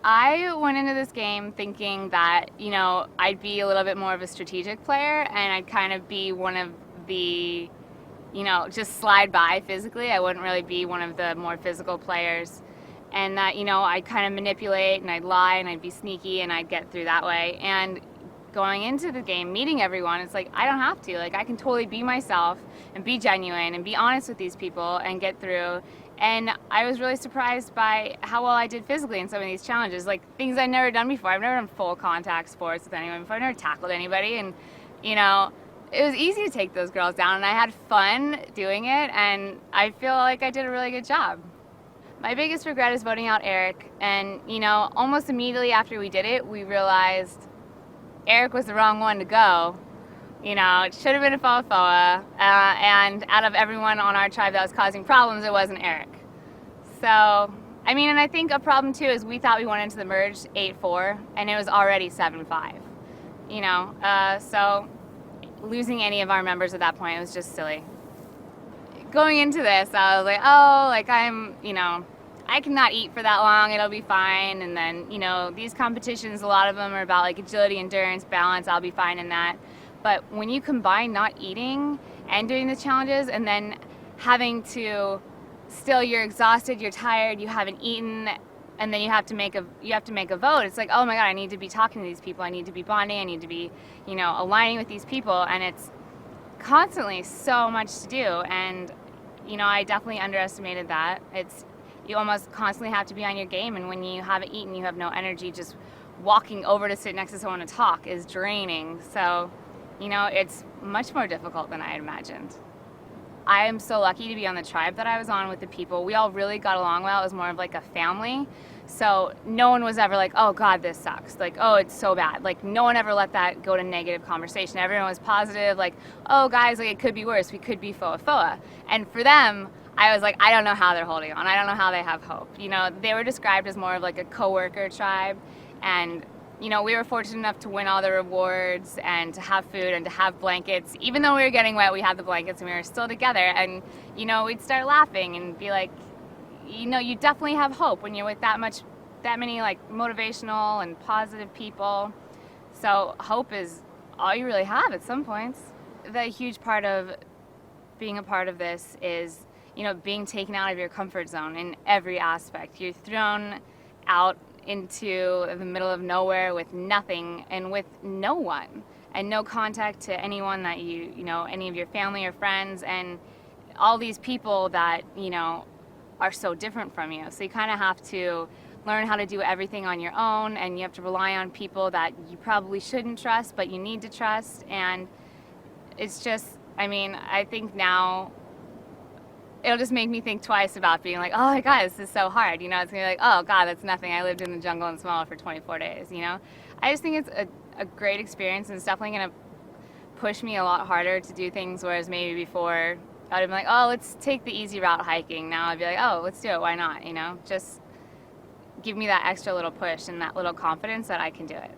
I went into this game thinking that, I'd be a little bit more of a strategic player and I'd kind of be one of the, just slide by physically. I wouldn't really be one of the more physical players. And that, I'd kind of manipulate and I'd lie and I'd be sneaky and I'd get through that way. And going into the game, meeting everyone, it's like, I don't have to. Like, I can totally be myself and be genuine and be honest with these people and get through. And I was really surprised by how well I did physically in some of these challenges, like things I'd never done before. I've never done full contact sports with anyone before. I've never tackled anybody. And, it was easy to take those girls down and I had fun doing it. And I feel like I did a really good job. My biggest regret is voting out Eric. And, almost immediately after we did it, we realized Eric was the wrong one to go. It should have been a Foa, and out of everyone on our tribe that was causing problems, it wasn't Eric. So, and I think a problem too is we thought we went into the merge 8-4, and it was already 7-5. So losing any of our members at that point was just silly. Going into this, I was like, I cannot eat for that long, it'll be fine. And then, these competitions, a lot of them are about like agility, endurance, balance, I'll be fine in that. But when you combine not eating and doing the challenges and then having to, still you're exhausted, you're tired, you haven't eaten, and then you have to make a vote. It's like, oh my God, I need to be talking to these people, I need to be bonding, I need to be, aligning with these people, and it's constantly so much to do. And, I definitely underestimated that. You almost constantly have to be on your game, and when you haven't eaten, you have no energy. Just walking over to sit next to someone to talk is draining. So, it's much more difficult than I had imagined. I am so lucky to be on the tribe that I was on with the people. We all really got along well. It was more of like a family. So no one was ever like, oh God, this sucks. Like, oh, it's so bad. Like, no one ever let that go to negative conversation. Everyone was positive, like, oh guys, like it could be worse. We could be Foa. And for them, I was like, I don't know how they're holding on. I don't know how they have hope. They were described as more of like a coworker tribe, and we were fortunate enough to win all the rewards and to have food and to have blankets. Even though we were getting wet, we had the blankets and we were still together. And, we'd start laughing and be like, you definitely have hope when you're with that many like motivational and positive people. So hope is all you really have at some points. The huge part of being a part of this is, being taken out of your comfort zone in every aspect. You're thrown out into the middle of nowhere with nothing and with no one and no contact to anyone that any of your family or friends, and all these people that are so different from you. So you kind of have to learn how to do everything on your own, and you have to rely on people that you probably shouldn't trust but you need to trust. And it's just, I think now it'll just make me think twice about being like, oh my God, this is so hard. It's gonna be like, oh God, that's nothing. I lived in the jungle in Samoa for 24 days, I just think it's a great experience, and it's definitely gonna push me a lot harder to do things, whereas maybe before I would have been like, oh, let's take the easy route hiking. Now I'd be like, oh, let's do it, why not, Just give me that extra little push and that little confidence that I can do it.